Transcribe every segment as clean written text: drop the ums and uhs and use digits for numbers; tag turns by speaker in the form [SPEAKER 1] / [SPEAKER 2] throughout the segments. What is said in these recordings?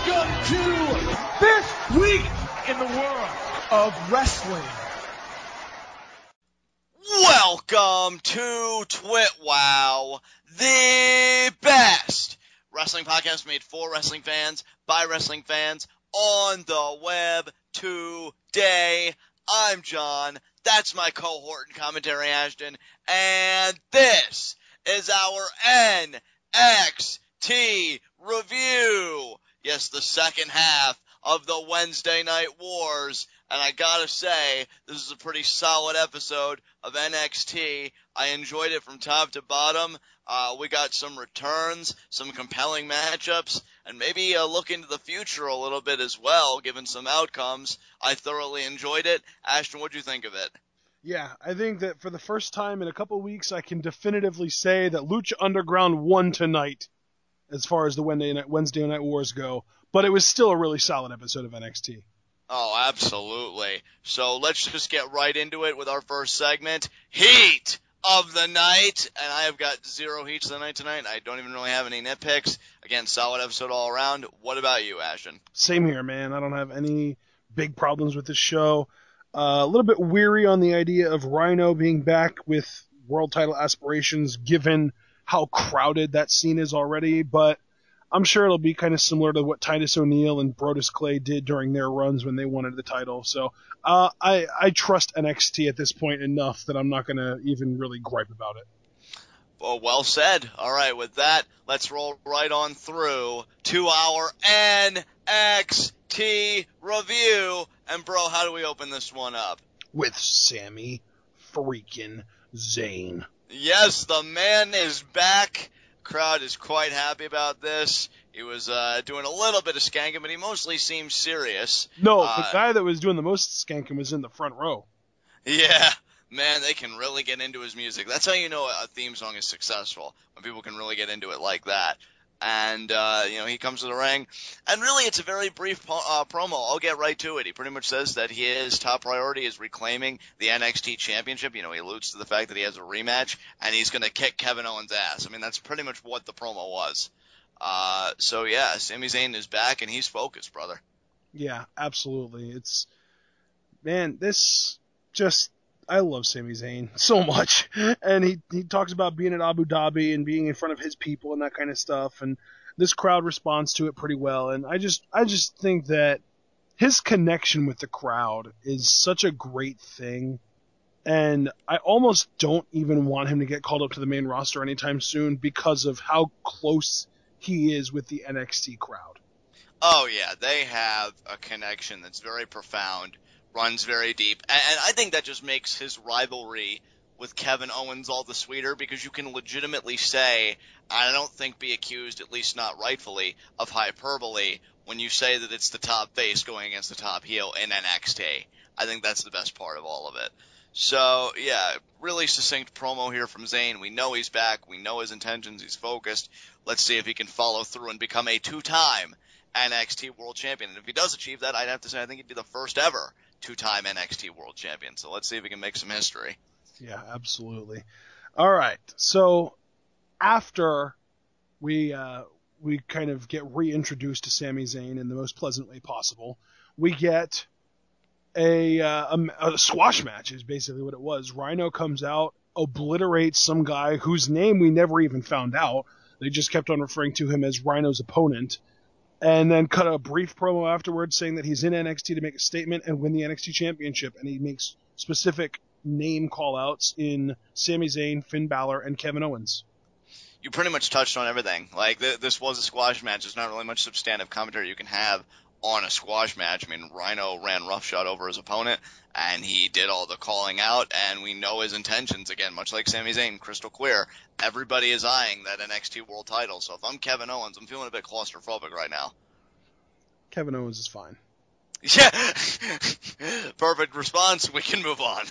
[SPEAKER 1] Welcome to this week in the world of wrestling.
[SPEAKER 2] Welcome to TWitWoW, the best wrestling podcast made for wrestling fans, by wrestling fans, on the web today. I'm John, that's my cohort and commentary Ashton, and this is our NXT review. Yes, the second half of the Wednesday Night Wars, and I gotta say, this is a pretty solid episode of NXT. I enjoyed it from top to bottom. We got some returns, some compelling matchups, and maybe a look into the future a little bit as well, given some outcomes. I thoroughly enjoyed it. Ashton, what'd you think of it?
[SPEAKER 3] Yeah, I think that for the first time in a couple weeks, I can definitively say that Lucha Underground won tonight as far as the Wednesday Night Wars go, but it was still a really solid episode of NXT.
[SPEAKER 2] Oh, absolutely. So let's just get right into it with our first segment, Heat of the Night. And I have got 0 heats of the night tonight. I don't even really have any nitpicks. Again, solid episode all around. What about you, Ashton?
[SPEAKER 3] Same here, man. I don't have any big problems with this show. A little bit weary on the idea of Rhyno being back with world title aspirations, given how crowded that scene is already, but I'm sure it'll be kind of similar to what Titus O'Neil and Brodus Clay did during their runs when they wanted the title. So I trust NXT at this point enough that I'm not going to even really gripe about it.
[SPEAKER 2] Well said. All right, with that, let's roll right on through to our NXT review. And, bro, how do we open this one up?
[SPEAKER 3] With Sami freaking Zayn.
[SPEAKER 2] Yes, the man is back. Crowd is quite happy about this. He was doing a little bit of skanking, but he mostly seemed serious.
[SPEAKER 3] No, the guy that was doing the most skanking was in the front row.
[SPEAKER 2] Yeah, man, they can really get into his music. That's how you know a theme song is successful, when people can really get into it like that. And, he comes to the ring, and really it's a very brief promo. I'll get right to it. He pretty much says that his top priority is reclaiming the NXT championship. He alludes to the fact that he has a rematch, and he's going to kick Kevin Owens' ass. I mean, that's pretty much what the promo was. So yeah, Sami Zayn is back, and he's focused, brother.
[SPEAKER 3] Yeah, absolutely. I love Sami Zayn so much. And he talks about being at Abu Dhabi and being in front of his people and that kind of stuff. And this crowd responds to it pretty well. And I just think that his connection with the crowd is such a great thing. And I almost don't even want him to get called up to the main roster anytime soon because of how close he is with the NXT crowd.
[SPEAKER 2] Oh yeah, they have a connection that's very profound. Runs very deep, and I think that just makes his rivalry with Kevin Owens all the sweeter, because you can legitimately say, I don't think be accused, at least not rightfully, of hyperbole when you say that it's the top face going against the top heel in NXT. I think that's the best part of all of it. So, yeah, really succinct promo here from Zayn. We know he's back. We know his intentions. He's focused. Let's see if he can follow through and become a 2-time NXT World Champion. And if he does achieve that, I'd have to say I think he'd be the first ever 2-time NXT World Champion. So let's see if we can make some history.
[SPEAKER 3] Yeah, absolutely. All right. So after we kind of get reintroduced to Sami Zayn in the most pleasant way possible, we get a squash match is basically what it was. Rhyno comes out, obliterates some guy whose name we never even found out. They just kept on referring to him as Rhyno's opponent. And then cut a brief promo afterwards saying that he's in NXT to make a statement and win the NXT Championship. And he makes specific name call-outs in Sami Zayn, Finn Balor, and Kevin Owens.
[SPEAKER 2] You pretty much touched on everything. Like, this was a squash match. There's not really much substantive commentary you can have on a squash match. I mean, Rhyno ran roughshod over his opponent, and he did all the calling out, and we know his intentions. Again, much like Sami Zayn, crystal clear. Everybody is eyeing that NXT World title. So if I'm Kevin Owens, I'm feeling a bit claustrophobic right now.
[SPEAKER 3] Kevin Owens is fine.
[SPEAKER 2] Yeah. Perfect response. We can move on.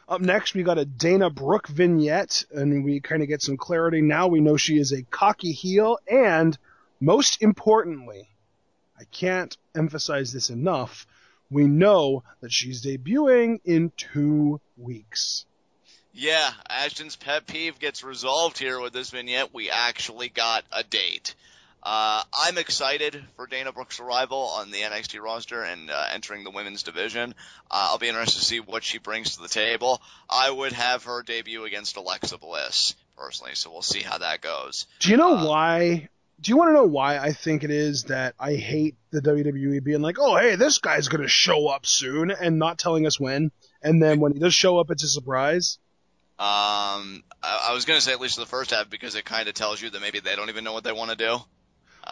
[SPEAKER 3] Up next, we got a Dana Brooke vignette, and we kind of get some clarity. Now we know she is a cocky heel, and most importantly, I can't emphasize this enough, we know that she's debuting in 2 weeks.
[SPEAKER 2] Yeah, Ashton's pet peeve gets resolved here with this vignette. We actually got a date. I'm excited for Dana Brooke's arrival on the NXT roster and entering the women's division. I'll be interested to see what she brings to the table. I would have her debut against Alexa Bliss, personally, so we'll see how that goes.
[SPEAKER 3] Do you know why? Do you want to know why I think it is that I hate the WWE being like, oh, hey, this guy's going to show up soon, and not telling us when, and then when he does show up, it's a surprise?
[SPEAKER 2] I was going to say at least the first half, because it kind of tells you that maybe they don't even know what they want to do.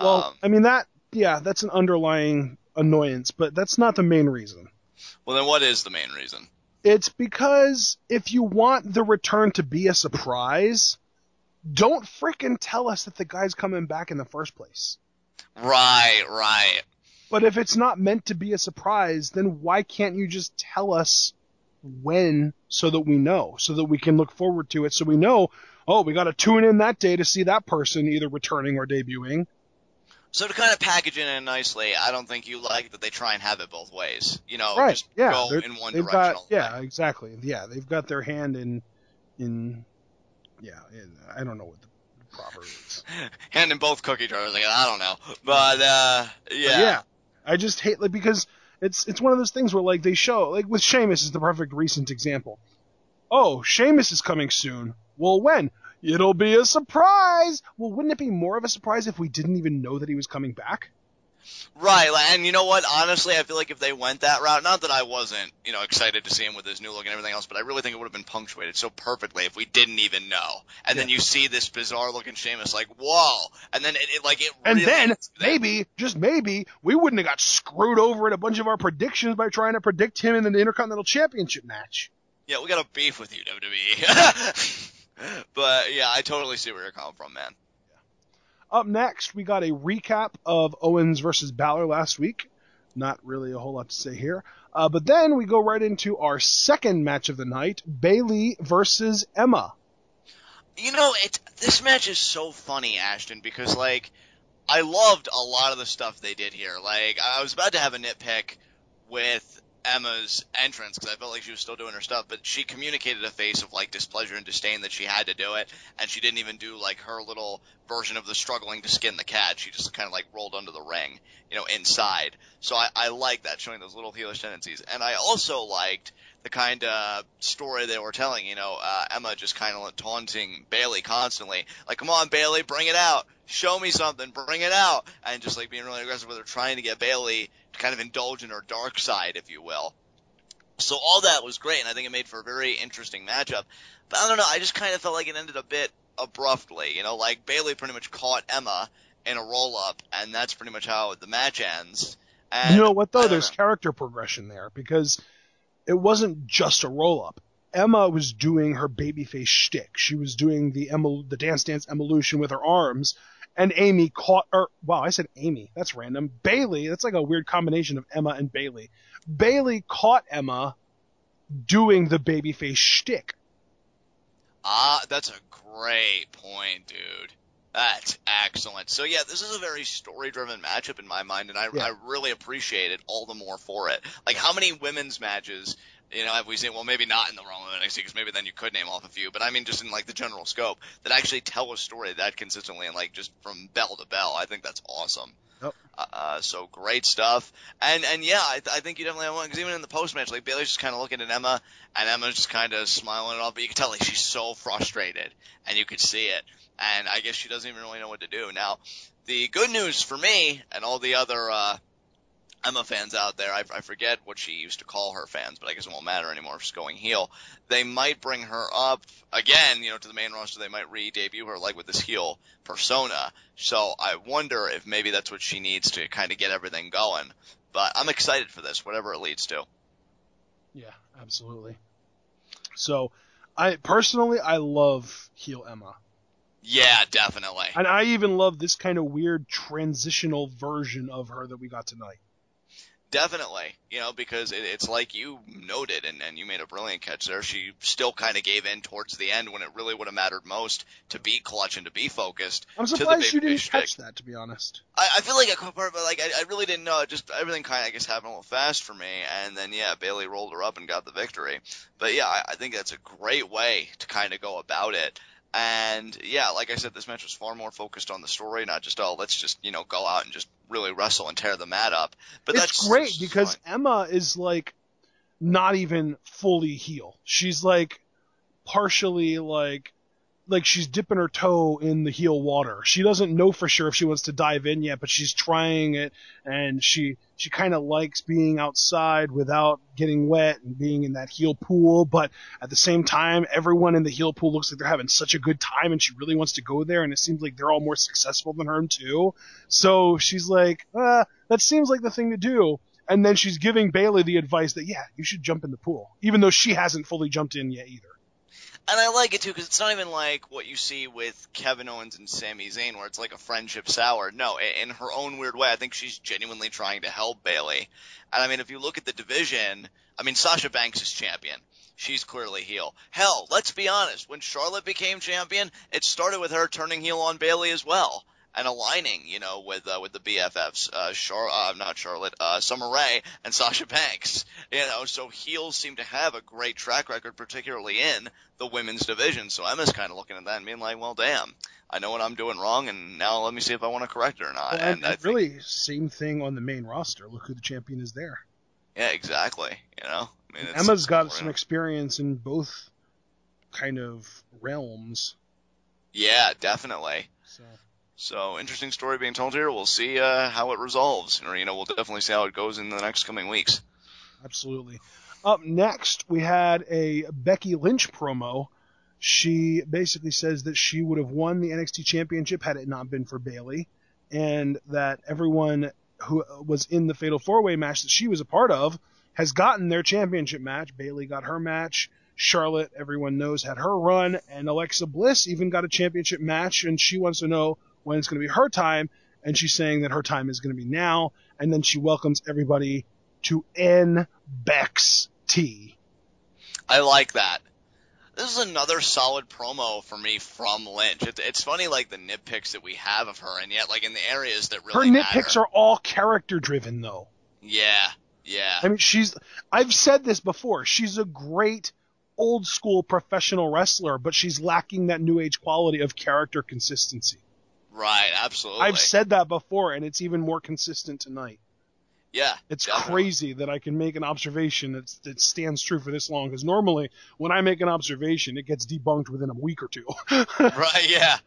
[SPEAKER 3] Well, I mean, that's an underlying annoyance, but that's not the main reason.
[SPEAKER 2] Well, then what is the main reason?
[SPEAKER 3] It's because if you want the return to be a surprise, don't frickin' tell us that the guy's coming back in the first place.
[SPEAKER 2] Right.
[SPEAKER 3] But if it's not meant to be a surprise, then why can't you just tell us when so that we know, so that we can look forward to it, so we know, oh, we got to tune in that day to see that person either returning or debuting.
[SPEAKER 2] So to kind of package it in nicely, I don't think you like that they try and have it both ways.
[SPEAKER 3] Right.
[SPEAKER 2] Just go in one direction.
[SPEAKER 3] Exactly. Yeah, they've got their hand in I don't know what the proper is.
[SPEAKER 2] Hand in both cookie jars. I don't know. But, yeah.
[SPEAKER 3] But yeah. I just hate, because it's one of those things where, they show, with Sheamus is the perfect recent example. Oh, Sheamus is coming soon. Well, when? It'll be a surprise! Well, wouldn't it be more of a surprise if we didn't even know that he was coming back?
[SPEAKER 2] Right, and you know what? Honestly, I feel like if they went that route, not that I wasn't, excited to see him with his new look and everything else, but I really think it would have been punctuated so perfectly if we didn't even know. And then you see this bizarre looking Sheamus, whoa! And then it really...
[SPEAKER 3] And then, maybe, just maybe, we wouldn't have got screwed over in a bunch of our predictions by trying to predict him in the Intercontinental Championship match.
[SPEAKER 2] Yeah, we got a beef with you, WWE. But, yeah, I totally see where you're coming from, man.
[SPEAKER 3] Up next, we got a recap of Owens versus Balor last week. Not really a whole lot to say here. But then we go right into our second match of the night, Bayley versus Emma.
[SPEAKER 2] This match is so funny, Ashton, because, I loved a lot of the stuff they did here. I was about to have a nitpick with Emma's entrance because I felt like she was still doing her stuff, but she communicated a face of displeasure and disdain that she had to do it, and she didn't even do her little version of the struggling to skin the cat. She just kind of rolled under the ring, inside. So I like that, showing those little heelish tendencies. And I also liked the kind of story they were telling, Emma just kind of taunting Bayley constantly, come on Bayley, bring it out, show me something, bring it out, and just being really aggressive with her, trying to get Bayley to kind of indulge in her dark side, if you will. So all that was great, and I think it made for a very interesting matchup. But I don't know, I just kind of felt like it ended a bit abruptly. Bayley pretty much caught Emma in a roll-up, and that's pretty much how the match ends. And
[SPEAKER 3] you know what, though? There's character progression there, because it wasn't just a roll-up. Emma was doing her babyface shtick. She was doing the Dance Dance evolution with her arms, and Amy caught her. Wow, I said Amy. That's random. Bayley, that's a weird combination of Emma and Bayley. Bayley caught Emma doing the babyface shtick.
[SPEAKER 2] That's a great point, dude. That's excellent. So yeah, this is a very story-driven matchup in my mind, and I really appreciate it all the more for it. How many women's matches, have we seen? Well, maybe not in the Raw NXT, because maybe then you could name off a few, but I mean just in the general scope that actually tell a story that consistently and just from bell to bell. I think that's awesome.
[SPEAKER 3] Yep.
[SPEAKER 2] So great stuff. And yeah, I think you definitely have one, because even in the post-match, Bayley's just kind of looking at Emma, and Emma's just kind of smiling it off, but you can tell she's so frustrated, and you could see it. And I guess she doesn't even really know what to do. Now, the good news for me and all the other Emma fans out there, I forget what she used to call her fans, but I guess it won't matter anymore if she's going heel. They might bring her up again, to the main roster. They might re-debut her with this heel persona. So I wonder if maybe that's what she needs to kind of get everything going. But I'm excited for this, whatever it leads to.
[SPEAKER 3] Yeah, absolutely. So I love heel Emma.
[SPEAKER 2] Yeah, definitely.
[SPEAKER 3] And I even love this kind of weird transitional version of her that we got tonight.
[SPEAKER 2] Definitely, because it's like you noted, and you made a brilliant catch there. She still kind of gave in towards the end when it really would have mattered most to be clutch and to be focused.
[SPEAKER 3] I'm surprised you didn't catch that, to be honest.
[SPEAKER 2] I feel like I caught part, but I really didn't know. Just everything kind of, I guess, happened a little fast for me, and then yeah, Bayley rolled her up and got the victory. But yeah, I think that's a great way to kind of go about it. And yeah, like I said, this match was far more focused on the story, not just, oh, let's just, go out and just really wrestle and tear the mat up. But
[SPEAKER 3] it's great because
[SPEAKER 2] fine.
[SPEAKER 3] Emma is like not even fully heel. She's like partially like she's dipping her toe in the heel water. She doesn't know for sure if she wants to dive in yet, but she's trying it, and she kind of likes being outside without getting wet and being in that heel pool, but at the same time, everyone in the heel pool looks like they're having such a good time, and she really wants to go there, and it seems like they're all more successful than her too. So she's like, that seems like the thing to do. And then she's giving Bayley the advice that, yeah, you should jump in the pool, even though she hasn't fully jumped in yet either.
[SPEAKER 2] And I like it, too, because it's not even like what you see with Kevin Owens and Sami Zayn, where it's like a friendship sour. No, in her own weird way, I think she's genuinely trying to help Bayley. And, I mean, if you look at the division, I mean, Sasha Banks is champion. She's clearly heel. Hell, let's be honest. When Charlotte became champion, it started with her turning heel on Bayley as well. And aligning, with the BFFs, not Charlotte, Summer Rae and Sasha Banks. So heels seem to have a great track record, particularly in the women's division. So Emma's kind of looking at that and being like, well, damn, I know what I'm doing wrong, and now let me see if I want to correct it or not.
[SPEAKER 3] Well, and I really, think, same thing on the main roster. Look who the champion is there.
[SPEAKER 2] Yeah, exactly. I mean,
[SPEAKER 3] Emma's got some experience in both kind of realms.
[SPEAKER 2] Yeah, definitely. So, interesting story being told here. We'll see how it resolves. Or, we'll definitely see how it goes in the next coming weeks.
[SPEAKER 3] Absolutely. Up next, we had a Becky Lynch promo. She basically says that she would have won the NXT Championship had it not been for Bayley, and that everyone who was in the Fatal 4-Way match that she was a part of has gotten their championship match. Bayley got her match. Charlotte, everyone knows, had her run, and Alexa Bliss even got a championship match, and she wants to know when it's going to be her time, and she's saying that her time is going to be now, and then she welcomes everybody to N-Bex-T.
[SPEAKER 2] I like that. This is another solid promo for me from Lynch. It's funny, like, the nitpicks that we have of her, and yet, like, in the areas that really
[SPEAKER 3] matter. Her nitpicks are all character-driven, though.
[SPEAKER 2] Yeah.
[SPEAKER 3] I mean, I've said this before, she's a great old-school professional wrestler, but she's lacking that new age quality of character consistency.
[SPEAKER 2] Right, absolutely.
[SPEAKER 3] I've said that before, and it's even more consistent tonight.
[SPEAKER 2] Yeah,
[SPEAKER 3] it's
[SPEAKER 2] definitely
[SPEAKER 3] crazy that I can make an observation that stands true for this long, because normally when I make an observation, it gets debunked within a week or two.
[SPEAKER 2] Right, yeah.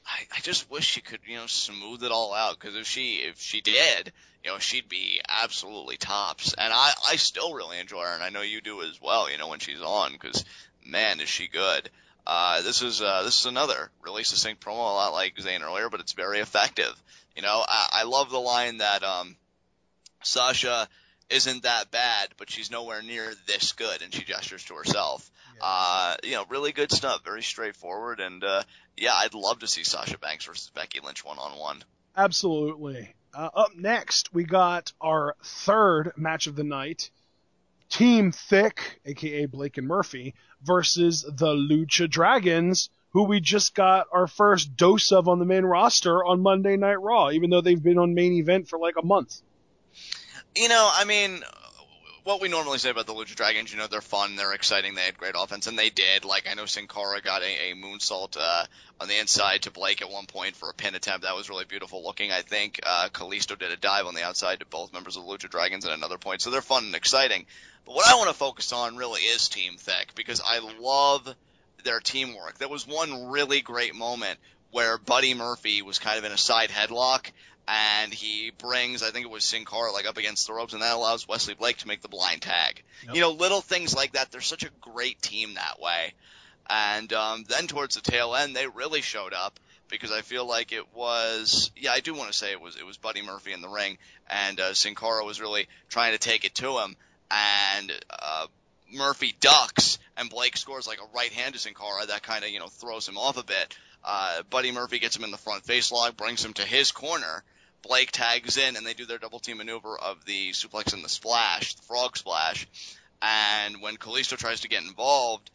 [SPEAKER 2] I just wish she could, smooth it all out, because if she did, she'd be absolutely tops. And I still really enjoy her, and I know you do as well, when she's on, because, man, is she good. This is another really succinct promo, a lot like Zayn earlier, but it's very effective. I love the line that Sasha isn't that bad, but she's nowhere near this good, and she gestures to herself. Yeah. Really good stuff, very straightforward, and yeah, I'd love to see Sasha Banks versus Becky Lynch one-on-one.
[SPEAKER 3] Absolutely. Up next, we got our third match of the night. Team Thick, a.k.a. Blake and Murphy, versus the Lucha Dragons, who we just got our first dose of on the main roster on Monday Night Raw, even though they've been on main event for like a month.
[SPEAKER 2] I mean, what we normally say about the Lucha Dragons, they're fun, they're exciting, they had great offense, and they did. Like, I know Sin Cara got a moonsault on the inside to Blake at one point for a pin attempt. That was really beautiful looking. I think Kalisto did a dive on the outside to both members of the Lucha Dragons at another point, so they're fun and exciting. But what I want to focus on really is Team Thick, because I love their teamwork. There was one really great moment where Buddy Murphy was kind of in a side headlock, and he brings, I think it was Sin Cara, like, up against the ropes, and that allows Wesley Blake to make the blind tag. Yep. Little things like that. They're such a great team that way. And then towards the tail end, they really showed up, because I feel like it was, I do want to say it was Buddy Murphy in the ring, and Sin Cara was really trying to take it to him, and Murphy ducks, and Blake scores like a right hand to Sin Cara that kind of, throws him off a bit. Buddy Murphy gets him in the front face lock, brings him to his corner. Blake tags in, and they do their double team maneuver of the suplex and the splash, the frog splash. And when Kalisto tries to get involved,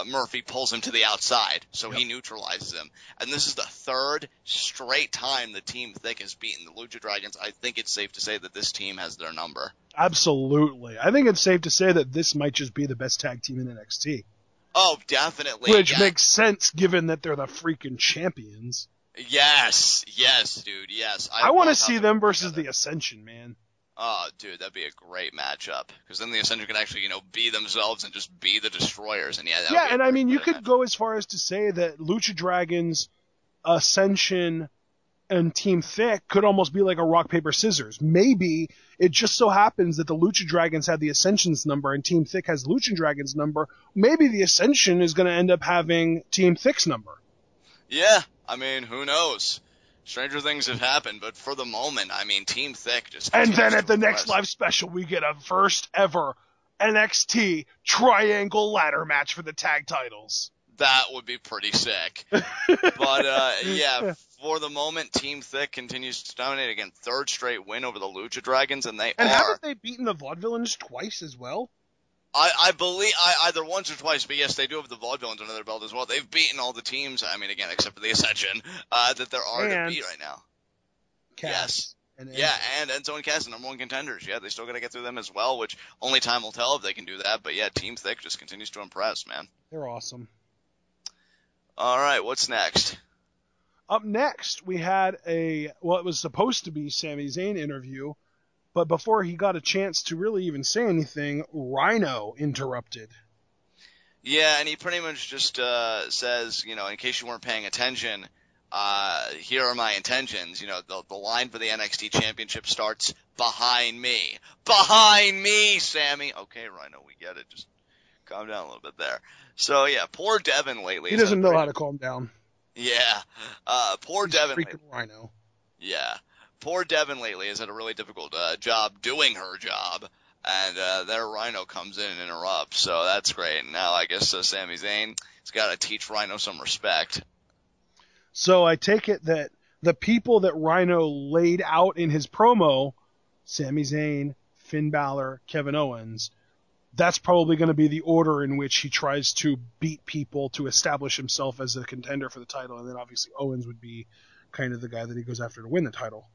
[SPEAKER 2] Murphy pulls him to the outside, so he neutralizes him. And this is the third straight time the Team Thick has beaten the Lucha Dragons. I think it's safe to say that this team has their number.
[SPEAKER 3] Absolutely. I think it's safe to say that this might just be the best tag team in NXT.
[SPEAKER 2] Oh, definitely.
[SPEAKER 3] Which makes sense given that they're the freaking champions.
[SPEAKER 2] Yes, dude, yes.
[SPEAKER 3] I want to see them versus the Ascension, man.
[SPEAKER 2] Oh, dude, that'd be a great matchup. Because then the Ascension could actually, be themselves and just be the Destroyers. And
[SPEAKER 3] and I mean, you could go as far as to say that Lucha Dragons, Ascension, and Team Thick could almost be like a rock, paper, scissors. Maybe it just so happens that the Lucha Dragons had the Ascension's number and Team Thick has Lucha Dragons' number. Maybe the Ascension is going to end up having Team Thick's number.
[SPEAKER 2] Yeah, I mean, who knows? Stranger things have happened, but for the moment, I mean, Team Thick just...
[SPEAKER 3] And then at the next live special, we get a first ever NXT triangle ladder match for the tag titles.
[SPEAKER 2] That would be pretty sick. But, yeah, for the moment, Team Thick continues to dominate. Again, third straight win over the Lucha Dragons, and
[SPEAKER 3] haven't they beaten the Vaudevillains twice as well?
[SPEAKER 2] I believe either once or twice, but yes, they do have the Vaudevillains under their belt as well. They've beaten all the teams, I mean, again, except for the Ascension, that there are to beat right now.
[SPEAKER 3] Cass.
[SPEAKER 2] Yes. And Enzo and Cass, the number one contenders. Yeah, they still got to get through them as well, which only time will tell if they can do that. But yeah, Team Thick just continues to impress, man.
[SPEAKER 3] They're awesome.
[SPEAKER 2] All right, what's next?
[SPEAKER 3] Up next, we had it was supposed to be Sami Zayn interview, but before he got a chance to really even say anything, Rhyno interrupted.
[SPEAKER 2] Yeah, and he pretty much just says, in case you weren't paying attention, here are my intentions. The line for the NXT Championship starts behind me. Behind me, Sammy. Okay, Rhyno, we get it. Just calm down a little bit there. So, yeah, poor Devin lately.
[SPEAKER 3] He doesn't know how to calm down.
[SPEAKER 2] Yeah. Poor Devin.
[SPEAKER 3] Freaking Rhyno.
[SPEAKER 2] Yeah. Poor Devin lately has had a really difficult job doing her job. And there Rhyno comes in and interrupts. So that's great. And now I guess Sami Zayn has got to teach Rhyno some respect.
[SPEAKER 3] So I take it that the people that Rhyno laid out in his promo, Sami Zayn, Finn Balor, Kevin Owens, that's probably going to be the order in which he tries to beat people to establish himself as a contender for the title. And then obviously Owens would be kind of the guy that he goes after to win the title.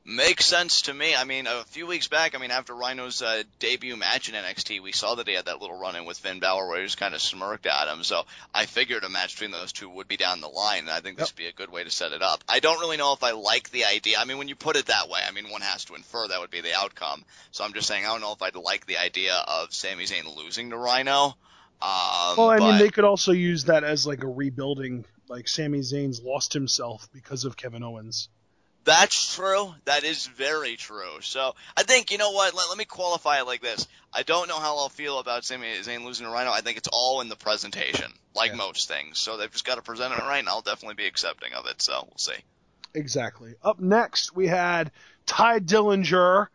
[SPEAKER 2] Makes sense to me. I mean, a few weeks back, after Rhino's debut match in NXT, we saw that he had that little run-in with Finn Balor where he just kind of smirked at him. So I figured a match between those two would be down the line, and I think this would be a good way to set it up. I don't really know if I like the idea. I mean, when you put it that way, one has to infer that would be the outcome. So I'm just saying I don't know if I'd like the idea of Sami Zayn losing to Rhyno.
[SPEAKER 3] They could also use that as like a rebuilding, like Sami Zayn's lost himself because of Kevin Owens.
[SPEAKER 2] That's true. That is very true. So I think, you know what, let me qualify it like this. I don't know how I'll feel about Sami Zayn losing to Rhyno. I think it's all in the presentation, like most things. So they've just got to present it right, and I'll definitely be accepting of it. So we'll see.
[SPEAKER 3] Exactly. Up next, we had Ty Dillinger,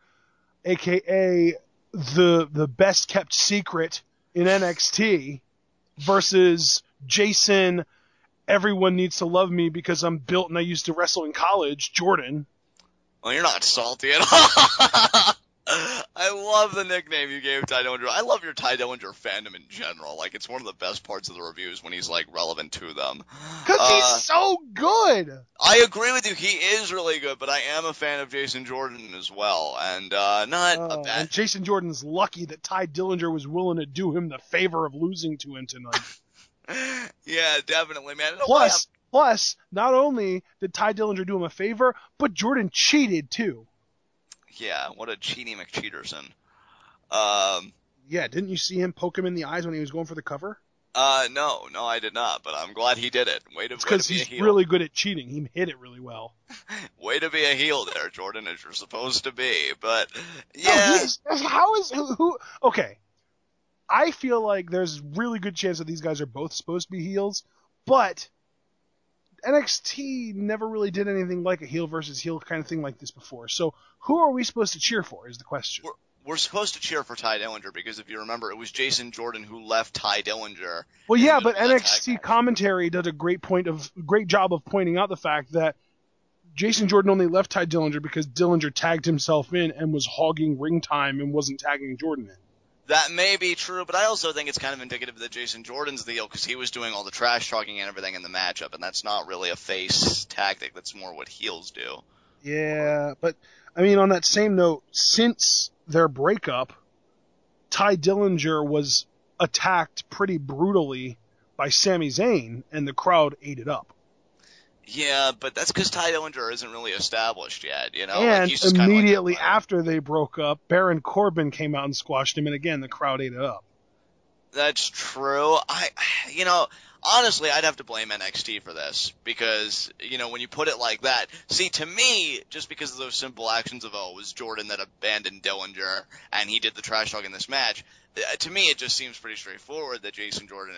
[SPEAKER 3] a.k.a. the best-kept secret in NXT, versus Jason... Everyone needs to love me because I'm built and I used to wrestle in college, Jordan.
[SPEAKER 2] Well, you're not salty at all. I love the nickname you gave Ty Dillinger. I love your Ty Dillinger fandom in general. Like, it's one of the best parts of the reviews when he's, relevant to them.
[SPEAKER 3] Because he's so good!
[SPEAKER 2] I agree with you. He is really good, but I am a fan of Jason Jordan as well. And, not a bad...
[SPEAKER 3] And Jason Jordan's lucky that Ty Dillinger was willing to do him the favor of losing to him tonight.
[SPEAKER 2] Yeah, definitely, man.
[SPEAKER 3] Plus, not only did Ty Dillinger do him a favor, but Jordan cheated too.
[SPEAKER 2] Yeah, what a cheaty McCheaterson.
[SPEAKER 3] Yeah, didn't you see him poke him in the eyes when he was going for the cover?
[SPEAKER 2] No, I did not, but I'm glad he did it. Way to be a heel. Because
[SPEAKER 3] he's really good at cheating. He hit it really well.
[SPEAKER 2] Way to be a heel there, Jordan, as you're supposed to be. But, yeah.
[SPEAKER 3] Okay. I feel like there's really good chance that these guys are both supposed to be heels, but NXT never really did anything like a heel versus heel kind of thing like this before. So who are we supposed to cheer for is the question.
[SPEAKER 2] We're supposed to cheer for Ty Dillinger because if you remember, it was Jason Jordan who left Ty Dillinger.
[SPEAKER 3] Well, yeah, but NXT commentary did a great job of pointing out the fact that Jason Jordan only left Ty Dillinger because Dillinger tagged himself in and was hogging ring time and wasn't tagging Jordan in.
[SPEAKER 2] That may be true, but I also think it's kind of indicative that Jason Jordan's the heel because he was doing all the trash talking and everything in the matchup, and that's not really a face tactic. That's more what heels do.
[SPEAKER 3] Yeah, but, on that same note, since their breakup, Ty Dillinger was attacked pretty brutally by Sami Zayn, and the crowd ate it up.
[SPEAKER 2] Yeah, but that's because Ty Dillinger isn't really established yet, you know?
[SPEAKER 3] And
[SPEAKER 2] he's just
[SPEAKER 3] immediately
[SPEAKER 2] kind of like
[SPEAKER 3] after they broke up, Baron Corbin came out and squashed him, and again, the crowd ate it up.
[SPEAKER 2] That's true. Honestly, I'd have to blame NXT for this because, when you put it like that, see, to me, just because of those simple actions of, it was Jordan that abandoned Dillinger and he did the trash talk in this match, to me, it just seems pretty straightforward that Jason Jordan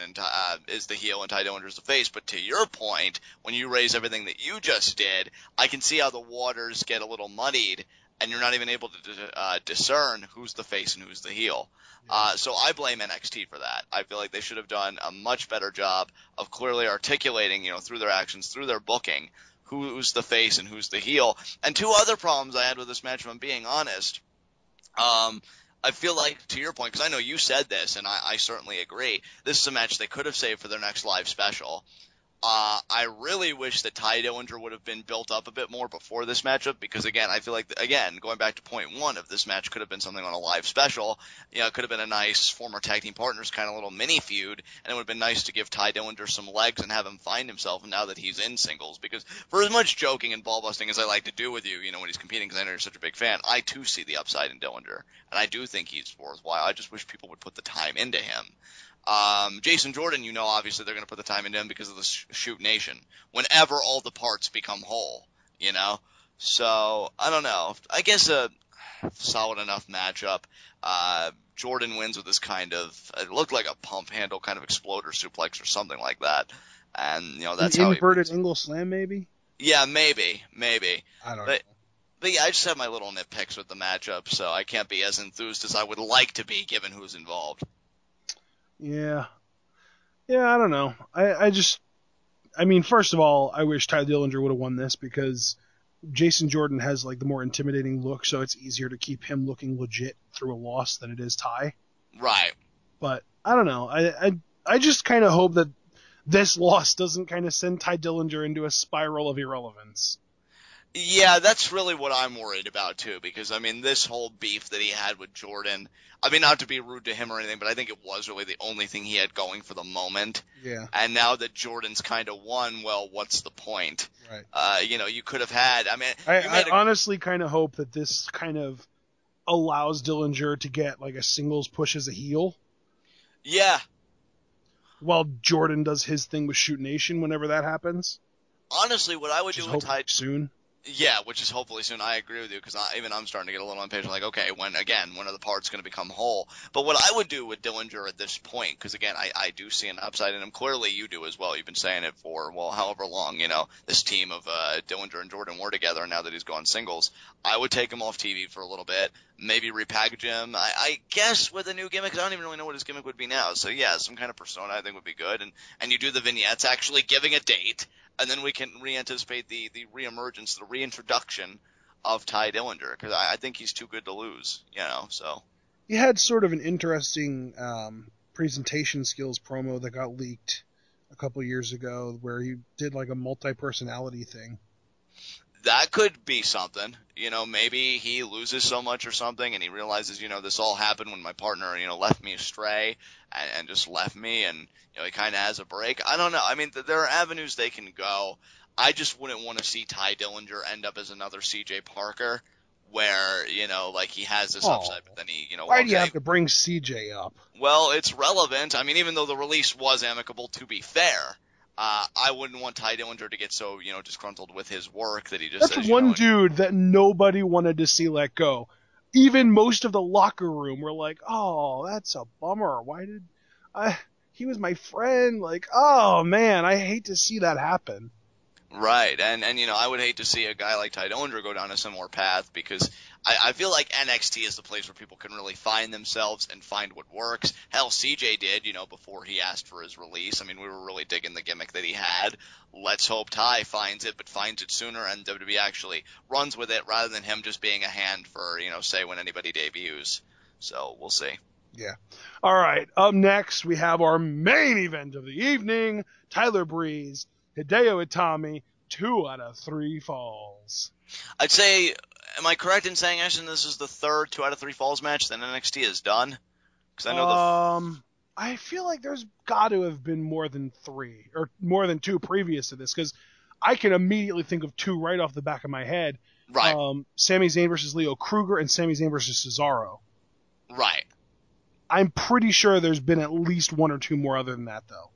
[SPEAKER 2] is the heel and Ty Dillinger is the face. But to your point, when you raise everything that you just did, I can see how the waters get a little muddied and you're not even able to discern who's the face and who's the heel. So I blame NXT for that. I feel like they should have done a much better job of clearly articulating, through their actions, through their booking, who's the face and who's the heel. And two other problems I had with this match, if I'm being honest, I feel like, to your point, because I know you said this, and I certainly agree, this is a match they could have saved for their next live special. I really wish that Ty Dillinger would have been built up a bit more before this matchup because, again, I feel like, going back to point one of this match could have been something on a live special. It could have been a nice former tag team partners kind of little mini feud, and it would have been nice to give Ty Dillinger some legs and have him find himself now that he's in singles because for as much joking and ball busting as I like to do with you, when he's competing because I know you're such a big fan, I too see the upside in Dillinger, and I do think he's worthwhile. I just wish people would put the time into him. Jason Jordan, obviously they're going to put the time into him because of the Shoot Nation. Whenever all the parts become whole, So, I don't know. I guess a solid enough matchup. Jordan wins with this it looked like a pump handle kind of exploder suplex or something like that. And, that's
[SPEAKER 3] An
[SPEAKER 2] how
[SPEAKER 3] inverted angle slam, maybe?
[SPEAKER 2] Yeah, maybe.
[SPEAKER 3] I don't know.
[SPEAKER 2] But yeah, I just have my little nitpicks with the matchup, so I can't be as enthused as I would like to be given who's involved.
[SPEAKER 3] Yeah, I don't know. First of all, I wish Ty Dillinger would have won this because Jason Jordan has the more intimidating look, so it's easier to keep him looking legit through a loss than it is Ty.
[SPEAKER 2] Right.
[SPEAKER 3] But I don't know. I just kind of hope that this loss doesn't kind of send Ty Dillinger into a spiral of irrelevance.
[SPEAKER 2] Yeah, that's really what I'm worried about, too, because, this whole beef that he had with Jordan, not to be rude to him or anything, but I think it was really the only thing he had going for the moment.
[SPEAKER 3] Yeah.
[SPEAKER 2] And now that Jordan's kind of won, well, what's the point?
[SPEAKER 3] Right.
[SPEAKER 2] You could have had,
[SPEAKER 3] I honestly kind of hope that this kind of allows Dillinger to get, a singles push as a heel.
[SPEAKER 2] Yeah.
[SPEAKER 3] While Jordan does his thing with Shoot Nation whenever that happens.
[SPEAKER 2] Honestly, what I would do with Ty...
[SPEAKER 3] soon.
[SPEAKER 2] Yeah, which is hopefully soon. I agree with you because I'm starting to get a little impatient. Okay, when are the parts going to become whole? But what I would do with Dillinger at this point, because again, I do see an upside in him. Clearly, you do as well. You've been saying it for however long. This team of Dillinger and Jordan were together. And now that he's gone singles, I would take him off TV for a little bit, maybe repackage him. I guess with a new gimmick. 'Cause I don't even really know what his gimmick would be now. So yeah, some kind of persona I think would be good. And you do the vignettes, actually giving a date. And then we can re-anticipate the re-emergence, the reintroduction of Ty Dillinger, because I think he's too good to lose, so.
[SPEAKER 3] He had sort of an interesting presentation skills promo that got leaked a couple years ago where he did a multi-personality thing.
[SPEAKER 2] That could be something. Maybe he loses so much or something and he realizes, this all happened when my partner, left me astray and just left me and, he kind of has a break. I don't know. There are avenues they can go. I just wouldn't want to see Ty Dillinger end up as another CJ Parker where, he has this upside, but then he,
[SPEAKER 3] Why do you have to bring CJ up?
[SPEAKER 2] Well, it's relevant. Even though the release was amicable, to be fair, I wouldn't want Ty Dillinger to get so, disgruntled with his work that he just
[SPEAKER 3] That's
[SPEAKER 2] says,
[SPEAKER 3] one dude that nobody wanted to see let go. Even most of the locker room were like, oh, that's a bummer. Why did he was my friend. Oh man, I hate to see that happen.
[SPEAKER 2] Right, and I would hate to see a guy like Ty Dillinger go down a similar path because I feel like NXT is the place where people can really find themselves and find what works. Hell, CJ did, before he asked for his release. We were really digging the gimmick that he had. Let's hope Ty finds it, but finds it sooner and WWE actually runs with it rather than him just being a hand for, say when anybody debuts. So, we'll see.
[SPEAKER 3] Yeah. All right, up next we have our main event of the evening, Tyler Breeze, Hideo Itami, 2 out of 3 falls.
[SPEAKER 2] I'd say, am I correct in saying, Ashton, this is the third 2 out of 3 falls match that NXT has done? Because I know
[SPEAKER 3] I feel like there's got to have been more than 3 or more than 2 previous to this, because I can immediately think of 2 right off the back of my head.
[SPEAKER 2] Right.
[SPEAKER 3] Sami Zayn versus Leo Kruger and Sami Zayn versus Cesaro.
[SPEAKER 2] Right.
[SPEAKER 3] I'm pretty sure there's been at least 1 or 2 more other than that, though.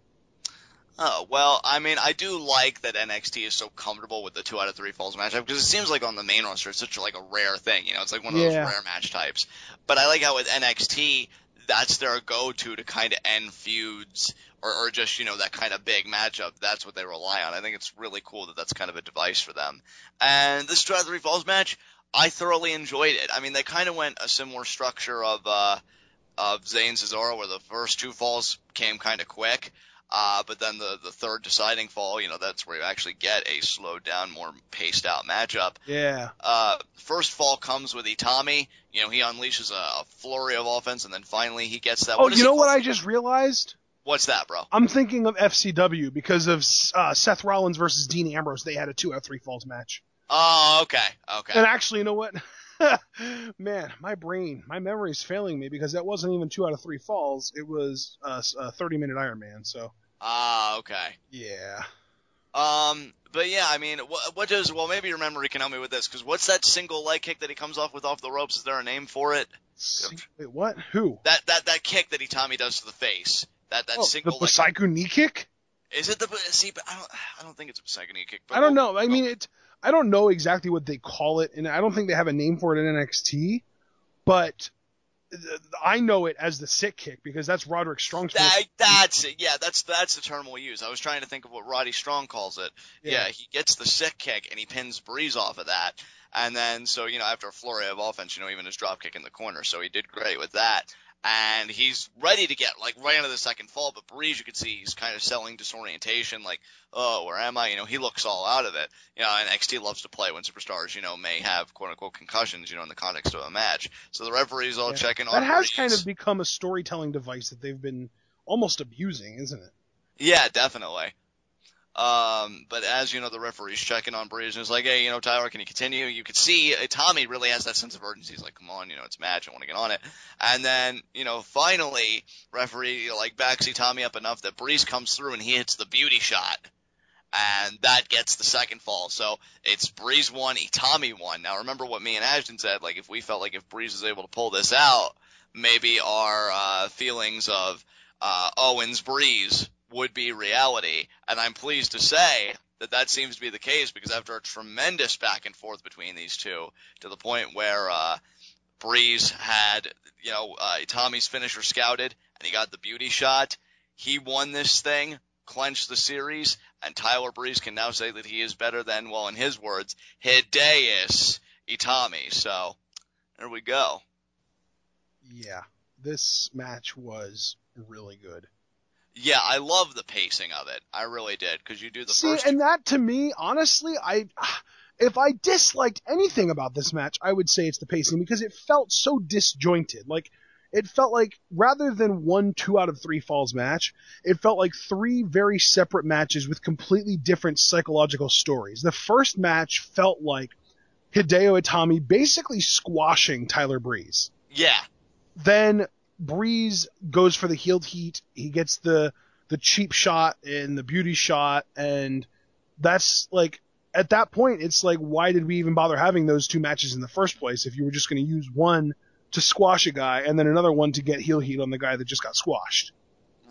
[SPEAKER 2] Oh, well, I mean, I do like that NXT is so comfortable with the 2 out of 3 falls matchup, because it seems like on the main roster it's such like a rare thing, you know, it's like one of those rare match types. But I like how with NXT, that's their go-to to kind of end feuds, or just, you know, that kind of big matchup. That's what they rely on. I think it's really cool that that's kind of a device for them. And this 2 out of 3 falls match, I thoroughly enjoyed it. I mean, they kind of went a similar structure of Zayn Cesaro, where the first 2 falls came kind of quick. But then the third deciding fall, you know, that's where you actually get a slowed down, more paced out matchup.
[SPEAKER 3] Yeah.
[SPEAKER 2] First fall comes with Itami. You know, he unleashes a flurry of offense, and then finally he gets that.
[SPEAKER 3] Oh, you know what I just realized?
[SPEAKER 2] What's that, bro?
[SPEAKER 3] I'm thinking of FCW because of Seth Rollins versus Dean Ambrose. They had a 2 out of 3 falls match.
[SPEAKER 2] Oh, okay.
[SPEAKER 3] And actually, you know what? Man, my memory is failing me, because that wasn't even 2 out of 3 falls. It was a 30-minute Iron Man. So.
[SPEAKER 2] Okay.
[SPEAKER 3] Yeah.
[SPEAKER 2] But yeah, I mean, well, maybe your memory can help me with this, because what's that single leg kick that he comes off with off the ropes? Is there a name for it?
[SPEAKER 3] Wait, what? Who?
[SPEAKER 2] That kick that Itami does to the face. That single
[SPEAKER 3] the Psycho knee kick?
[SPEAKER 2] Is it but I don't think it's a Psycho knee kick. But
[SPEAKER 3] I don't know. I mean, I don't know exactly what they call it, and I don't think they have a name for it in NXT, but I know it as the sick kick, because that's Roderick Strong's.
[SPEAKER 2] That's it. Yeah, that's the term we'll use. I was trying to think of what Roddy Strong calls it. Yeah, he gets the sick kick and he pins Breeze off of that. And then, so, you know, after a flurry of offense, you know, even his drop kick in the corner. So he did great with that. And he's ready to get, like, right into the second fall. But Breeze, you can see he's kind of selling disorientation, like, oh, where am I? You know, he looks all out of it. You know, and NXT loves to play when superstars, you know, may have, quote-unquote, concussions, you know, in the context of a match. So the referee's all checking on
[SPEAKER 3] That has
[SPEAKER 2] Breeze.
[SPEAKER 3] kind of become a storytelling device that they've been almost abusing, isn't it?
[SPEAKER 2] Yeah, definitely. But as you know, the referee's checking on Breeze and is like, hey, you know, Tyler, can you continue? You could see Itami really has that sense of urgency. He's like, come on, you know, it's a match. I want to get on it. And then, you know, finally, referee, like, backs Itami up enough that Breeze comes through and he hits the beauty shot. And that gets the second fall. So it's Breeze 1, Itami 1. Now, remember what me and Ashton said. Like, if we felt like if Breeze is able to pull this out, maybe our feelings of Owens Breeze would be reality, and I'm pleased to say that seems to be the case, because after a tremendous back and forth between these two, to the point where Breeze had, you know, Itami's finisher scouted, and he got the beauty shot, he won this thing, clinched the series, and Tyler Breeze can now say that he is better than, well, in his words, Hideo Itami. So, there we go.
[SPEAKER 3] Yeah, this match was really good.
[SPEAKER 2] Yeah, I love the pacing of it. I really did, because you do the first...
[SPEAKER 3] and that, to me, honestly, if I disliked anything about this match, I would say it's the pacing, because it felt so disjointed. Like, it felt like, rather than 1 2 out of 3 falls match, it felt like 3 very separate matches with completely different psychological stories. The first match felt like Hideo Itami basically squashing Tyler Breeze.
[SPEAKER 2] Yeah.
[SPEAKER 3] Then Breeze goes for the heeled heat. He gets the cheap shot and the beauty shot, and that's like, at that point, it's like, why did we even bother having those 2 matches in the first place if you were just going to use one to squash a guy and then another one to get heel heat on the guy that just got squashed?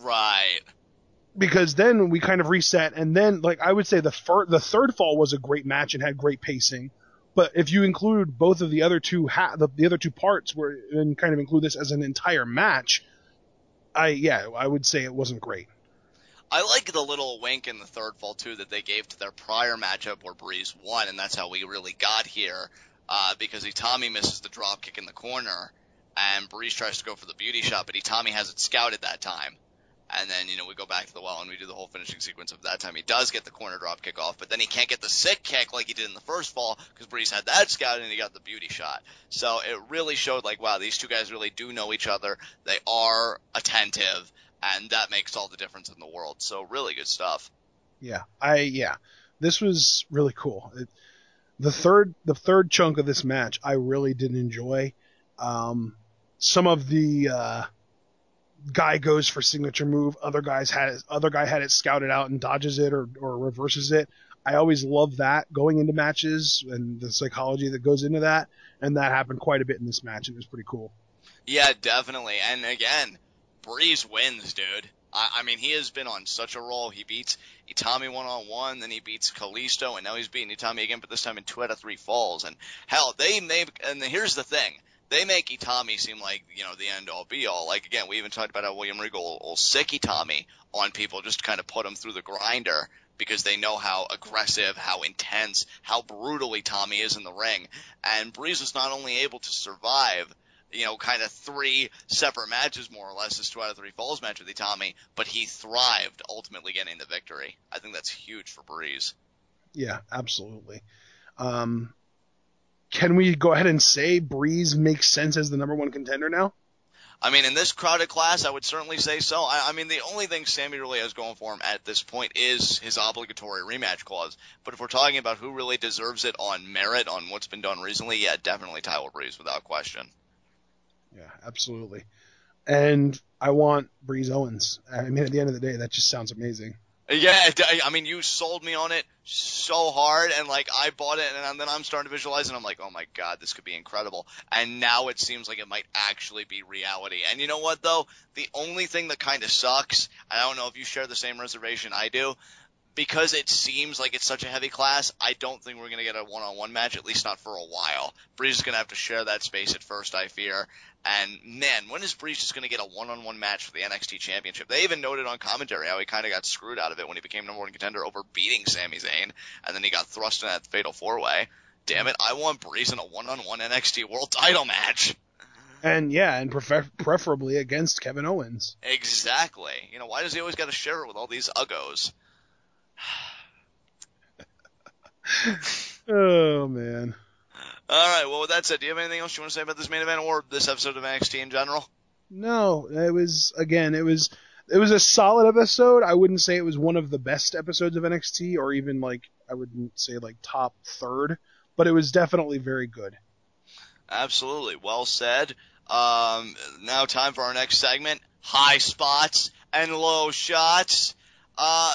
[SPEAKER 2] Right.
[SPEAKER 3] Because then we kind of reset, and then, like, I would say the third fall was a great match and had great pacing. But if you include both of the other two the other 2 parts, and kind of include this as an entire match, I would say it wasn't great.
[SPEAKER 2] I like the little wink in the third fall, too, that they gave to their prior matchup where Breeze won, and that's how we really got here, because Itami misses the drop kick in the corner, and Breeze tries to go for the beauty shot, but Itami has it scouted that time. And then, you know, we go back to the well and we do the whole finishing sequence of that time. He does get the corner drop kick off, but then he can't get the sick kick like he did in the first fall, because Breeze had that scouted and he got the beauty shot. So it really showed, like, wow, these 2 guys really do know each other. They are attentive, and that makes all the difference in the world. So really good stuff.
[SPEAKER 3] Yeah. This was really cool. The third chunk of this match I really did enjoy. Some of the guy goes for signature move, other guy had it scouted out and dodges it or reverses it. I always love that going into matches and the psychology that goes into that, and that happened quite a bit in this match. It was pretty cool.
[SPEAKER 2] Yeah, definitely. And again, Breeze wins, dude. I mean, he has been on such a roll. He beats Itami one-on-one, then he beats Kalisto, and now he's beating Itami again, but this time in 2 out of 3 falls. And hell, and here's the thing. They make Itami seem like, the end-all be-all. Like, again, we even talked about how William Regal will sick Itami on people just to kind of put him through the grinder because they know how aggressive, how intense, how brutal Itami is in the ring. And Breeze was not only able to survive kind of 3 separate matches, more or less, this 2 out of 3 falls match with Itami, but he thrived, ultimately getting the victory. I think that's huge for Breeze.
[SPEAKER 3] Yeah, absolutely. Can we go ahead and say Breeze makes sense as the number 1 contender now?
[SPEAKER 2] I mean, in this crowded class, I would certainly say so. I mean, the only thing Sami really has going for him at this point is his obligatory rematch clause. But if we're talking about who really deserves it on merit, on what's been done recently, yeah, definitely Tyler Breeze, without question.
[SPEAKER 3] Yeah, absolutely. And I want Breeze Owens. I mean, at the end of the day, that just sounds amazing.
[SPEAKER 2] Yeah, I mean, you sold me on it so hard, and, I bought it, and then I'm starting to visualize, and I'm like, oh my god, this could be incredible. And now it seems like it might actually be reality. And you know what, though? The only thing that kind of sucks, I don't know if you share the same reservation I do, because it seems like it's such a heavy class, I don't think we're going to get a one-on-one match, at least not for a while. Breeze is going to have to share that space at first, I fear. And, man, when is Breeze just going to get a one-on-one match for the NXT Championship? They even noted on commentary how he kind of got screwed out of it when he became number 1 contender over beating Sami Zayn, and then he got thrust in that fatal 4-way. Damn it, I want Breeze in a one-on-one NXT World Title match.
[SPEAKER 3] And, preferably against Kevin Owens.
[SPEAKER 2] Exactly. Why does he always got to share it with all these uggos?
[SPEAKER 3] Oh, man.
[SPEAKER 2] All right, well, with that said, do you have anything else you want to say about this main event or this episode of NXT in general?
[SPEAKER 3] No, it was a solid episode. I wouldn't say it was one of the best episodes of NXT, or even, I wouldn't say, top 3rd, but it was definitely very good.
[SPEAKER 2] Absolutely. Well said. Now time for our next segment, high spots and low shots.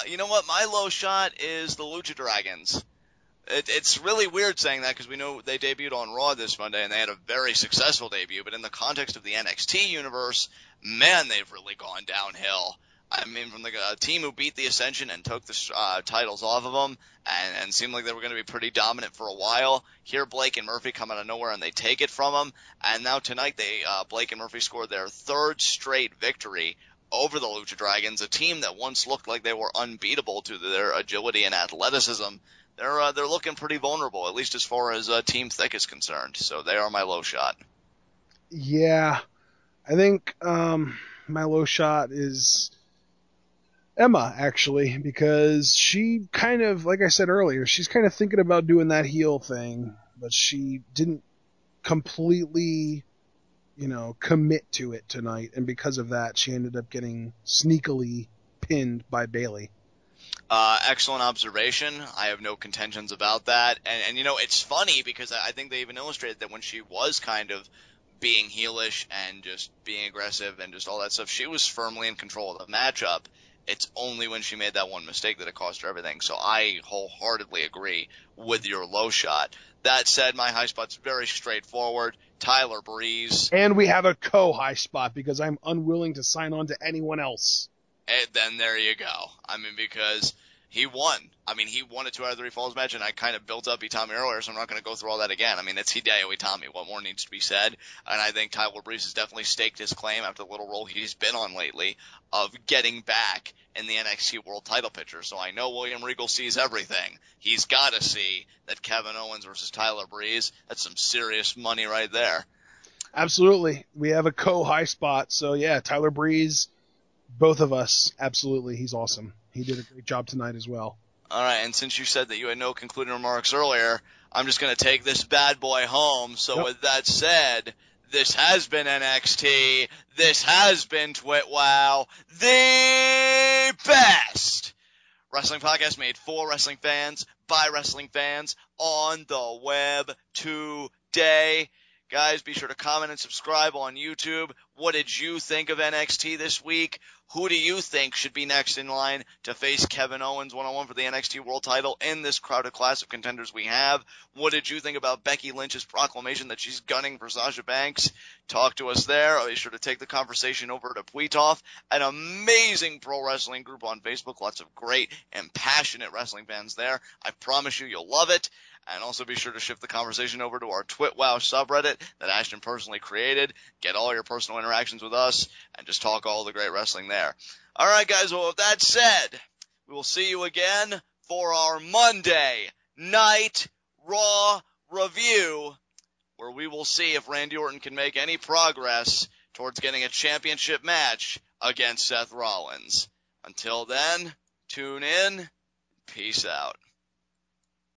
[SPEAKER 2] You know what? My low shot is the Lucha Dragons. It's really weird saying that because we know they debuted on Raw this Monday and they had a very successful debut, but in the context of the NXT universe, man, they've really gone downhill. I mean, from the team who beat the Ascension and took the titles off of them and seemed like they were going to be pretty dominant for a while. Here, Blake and Murphy come out of nowhere and they take it from them. And now tonight, Blake and Murphy scored their 3rd straight victory over the Lucha Dragons, a team that once looked like they were unbeatable due to their agility and athleticism. They're looking pretty vulnerable, at least as far as Team Thick is concerned. So they are my low shot.
[SPEAKER 3] Yeah, I think my low shot is Emma, actually, because she kind of, like I said earlier, she's kind of thinking about doing that heel thing, but she didn't completely, commit to it tonight, and because of that, she ended up getting sneakily pinned by Bayley.
[SPEAKER 2] Excellent observation. I have no contentions about that. And it's funny because I think they even illustrated that when she was kind of being heelish and just being aggressive and just all that stuff, she was firmly in control of the matchup. It's only when she made that one mistake that it cost her everything. So I wholeheartedly agree with your low shot. That said, my high spot's very straightforward. Tyler Breeze.
[SPEAKER 3] And we have a co-high spot because I'm unwilling to sign on to anyone else.
[SPEAKER 2] And then there you go. I mean, because he won. I mean, he won a 2 out of 3 falls match, and I kind of built up Itami earlier, so I'm not going to go through all that again. I mean, it's Hideo Itami. What more needs to be said? And I think Tyler Breeze has definitely staked his claim after the little role he's been on lately of getting back in the NXT World Title picture. So I know William Regal sees everything. He's got to see that Kevin Owens versus Tyler Breeze, that's some serious money right there.
[SPEAKER 3] Absolutely. We have a co-high spot. So, yeah, Tyler Breeze, both of us, absolutely. He's awesome. He did a great job tonight as well.
[SPEAKER 2] All right, and since you said that you had no concluding remarks earlier, I'm just going to take this bad boy home. So With that said, this has been NXT. This has been TWitWoW, the best wrestling podcast made for wrestling fans, by wrestling fans, on the web today. Guys, be sure to comment and subscribe on YouTube. What did you think of NXT this week? Who do you think should be next in line to face Kevin Owens one-on-one for the NXT World title in this crowded class of contenders we have? What did you think about Becky Lynch's proclamation that she's gunning for Sasha Banks? Talk to us there. Be sure to take the conversation over to Pweetoff, an amazing pro wrestling group on Facebook. Lots of great and passionate wrestling fans there. I promise you'll love it. And also be sure to shift the conversation over to our TWitWoW subreddit that Ashton personally created. Get all your personal interactions with us and just talk all the great wrestling there. All right, guys. Well, with that said, we will see you again for our Monday Night Raw review, where we will see if Randy Orton can make any progress towards getting a championship match against Seth Rollins. Until then, tune in. Peace out.